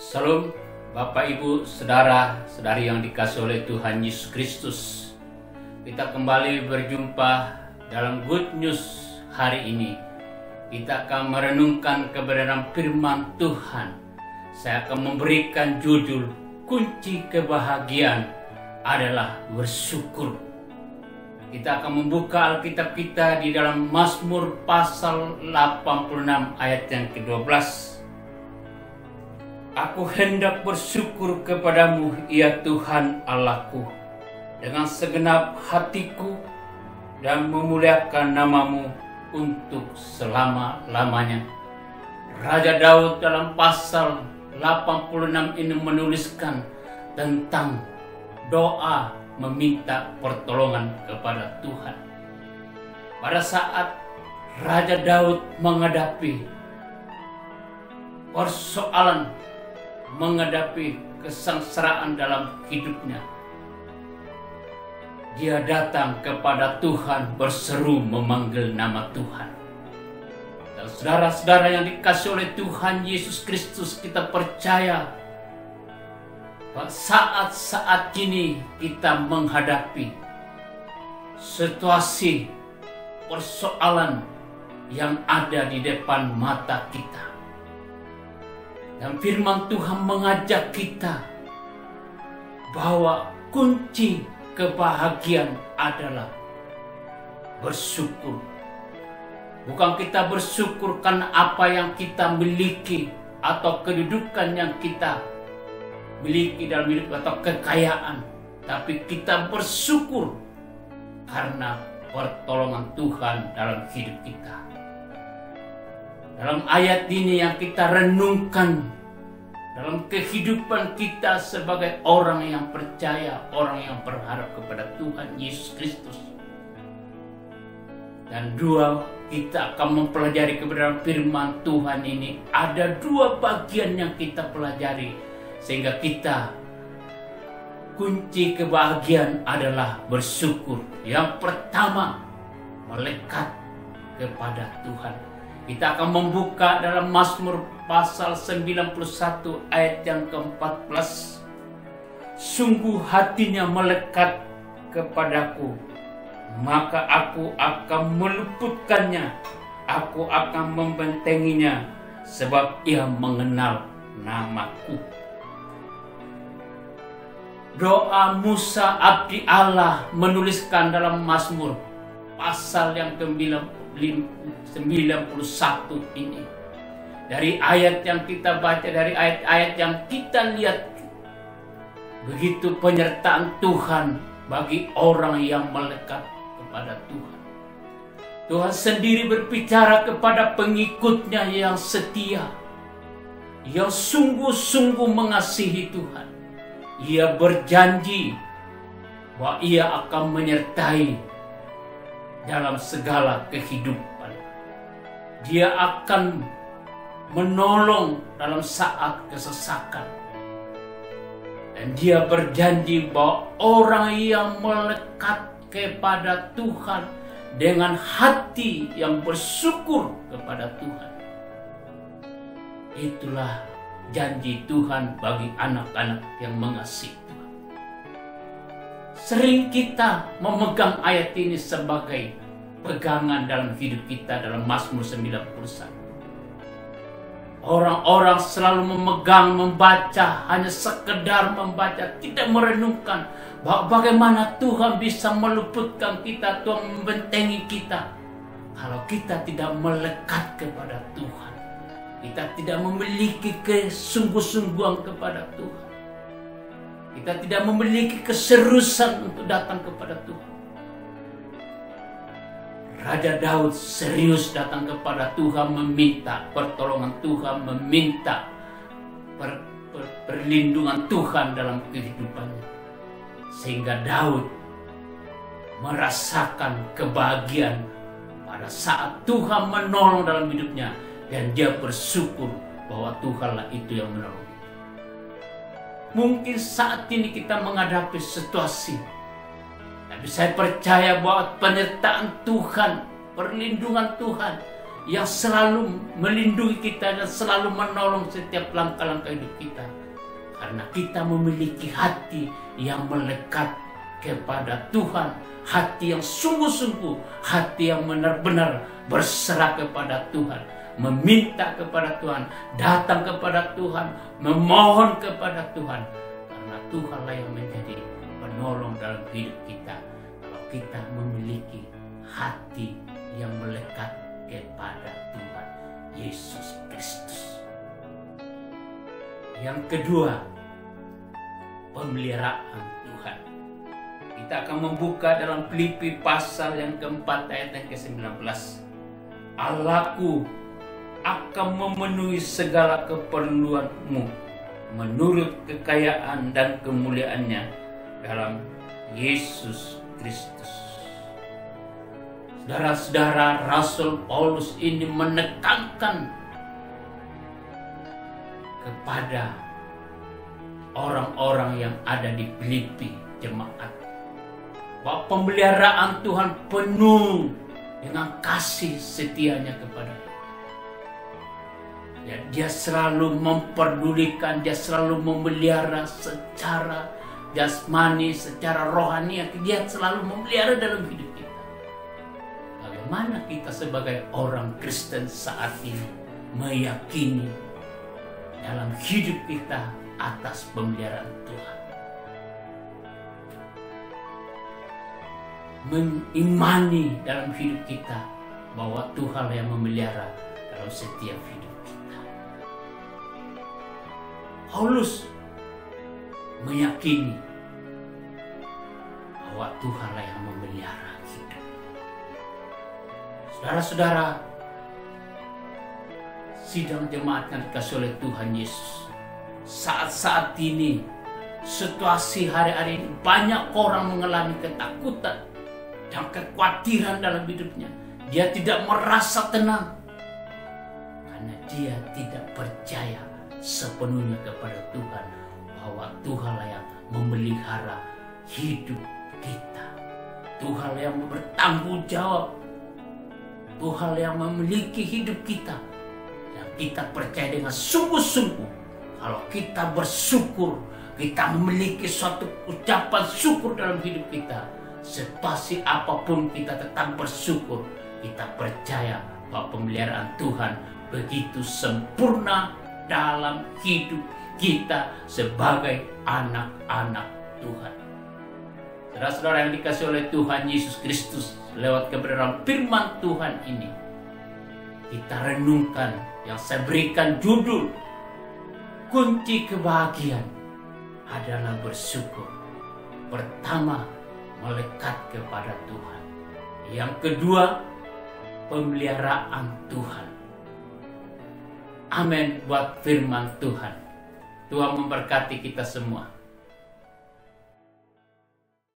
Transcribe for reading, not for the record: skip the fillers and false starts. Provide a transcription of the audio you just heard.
Salam Bapak Ibu, saudara-saudari yang dikasihi oleh Tuhan Yesus Kristus. Kita kembali berjumpa dalam Good News hari ini. Kita akan merenungkan kebenaran firman Tuhan. Saya akan memberikan judul kunci kebahagiaan adalah bersyukur. Kita akan membuka Alkitab kita di dalam Mazmur pasal 86 ayat yang ke-12. Aku hendak bersyukur kepadamu, ya Tuhan Allahku, dengan segenap hatiku dan memuliakan namamu untuk selama-lamanya. Raja Daud dalam pasal 86 ini menuliskan tentang doa meminta pertolongan kepada Tuhan. Pada saat Raja Daud menghadapi persoalan, menghadapi kesengsaraan dalam hidupnya, dia datang kepada Tuhan, berseru memanggil nama Tuhan. Dan saudara-saudara yang dikasihi oleh Tuhan Yesus Kristus, kita percaya bahwa saat-saat ini kita menghadapi situasi persoalan yang ada di depan mata kita. Dan firman Tuhan mengajak kita bahwa kunci kebahagiaan adalah bersyukur. Bukan kita bersyukur karena apa yang kita miliki atau kedudukan yang kita miliki dalam hidup atau kekayaan, tapi kita bersyukur karena pertolongan Tuhan dalam hidup kita. Dalam ayat ini yang kita renungkan dalam kehidupan kita sebagai orang yang percaya, orang yang berharap kepada Tuhan Yesus Kristus. Dan kita akan mempelajari kebenaran firman Tuhan ini. Ada dua bagian yang kita pelajari sehingga kita kunci kebahagiaan adalah bersyukur. Yang pertama, melekat kepada Tuhan. Kita akan membuka dalam Mazmur pasal 91 ayat yang ke-14. Sungguh hatinya melekat kepadaku, maka aku akan meluputkannya, aku akan membentenginya, sebab ia mengenal namaku. Doa Musa abdi Allah menuliskan dalam Mazmur pasal yang ke-91 ini. Dari ayat yang kita baca, dari ayat-ayat yang kita lihat, begitu penyertaan Tuhan bagi orang yang melekat kepada Tuhan. Tuhan sendiri berbicara kepada pengikutnya yang setia, yang sungguh-sungguh mengasihi Tuhan. Ia berjanji bahwa ia akan menyertai dalam segala kehidupan. Dia akan menolong dalam saat kesesakan. Dan dia berjanji bahwa orang yang melekat kepada Tuhan dengan hati yang bersyukur kepada Tuhan, itulah janji Tuhan bagi anak-anak yang mengasihi Tuhan. Sering kita memegang ayat ini sebagai pegangan dalam hidup kita dalam Mazmur 91. Orang-orang selalu memegang, membaca, hanya sekedar membaca, tidak merenungkan bahwa bagaimana Tuhan bisa meluputkan kita, Tuhan membentengi kita. Kalau kita tidak melekat kepada Tuhan, kita tidak memiliki kesungguh-sungguhan kepada Tuhan, kita tidak memiliki keseriusan untuk datang kepada Tuhan. Raja Daud serius datang kepada Tuhan, meminta pertolongan Tuhan, meminta perlindungan Tuhan dalam kehidupannya. Sehingga Daud merasakan kebahagiaan pada saat Tuhan menolong dalam hidupnya. Dan dia bersyukur bahwa Tuhanlah itu yang menolong. Mungkin saat ini kita menghadapi situasi, tapi saya percaya bahwa penyertaan Tuhan, perlindungan Tuhan yang selalu melindungi kita dan selalu menolong setiap langkah-langkah hidup kita. Karena kita memiliki hati yang melekat kepada Tuhan, hati yang sungguh-sungguh, hati yang benar-benar berserah kepada Tuhan, meminta kepada Tuhan, datang kepada Tuhan, memohon kepada Tuhan. Karena Tuhanlah yang menjadi penolong dalam hidup kita. Kalau kita memiliki hati yang melekat kepada Tuhan Yesus Kristus. Yang kedua, pemeliharaan Tuhan. Kita akan membuka dalam Filipi pasal yang keempat ayat yang ke-19. Allahku akan memenuhi segala keperluanmu menurut kekayaan dan kemuliaannya dalam Yesus Kristus. Saudara-saudara, Rasul Paulus ini menekankan kepada orang-orang yang ada di Filipi, jemaat, bahwa pemeliharaan Tuhan penuh dengan kasih setianya kepada Tuhan. Ya, dia selalu memperdulikan, dia selalu memelihara secara jasmani, secara rohani, dia selalu memelihara dalam hidup kita. Bagaimana kita sebagai orang Kristen saat ini meyakini dalam hidup kita atas pemeliharaan Tuhan, mengimani dalam hidup kita bahwa Tuhan yang memelihara dalam setiap hidup kita. Paulus meyakini bahwa Tuhanlah yang memelihara hidup. Saudara-saudara, sidang jemaat yang dikasih oleh Tuhan Yesus, saat-saat ini, situasi hari-hari ini, banyak orang mengalami ketakutan dan kekhawatiran dalam hidupnya. Dia tidak merasa tenang karena dia tidak percaya sepenuhnya kepada Tuhan, bahwa Tuhanlah yang memelihara hidup kita. Tuhanlah yang bertanggung jawab, Tuhan yang memiliki hidup kita. Dan kita percaya dengan sungguh-sungguh, kalau kita bersyukur, kita memiliki suatu ucapan syukur dalam hidup kita, sepasti apapun kita tetap bersyukur. Kita percaya bahwa pemeliharaan Tuhan begitu sempurna dalam hidup kita sebagai anak-anak Tuhan. Saudara-saudara yang dikasih oleh Tuhan Yesus Kristus, lewat kebenaran firman Tuhan ini, kita renungkan yang saya berikan judul, kunci kebahagiaan adalah bersyukur. Pertama, melekat kepada Tuhan. Yang kedua, pemeliharaan Tuhan. Amin buat firman Tuhan. Tuhan memberkati kita semua.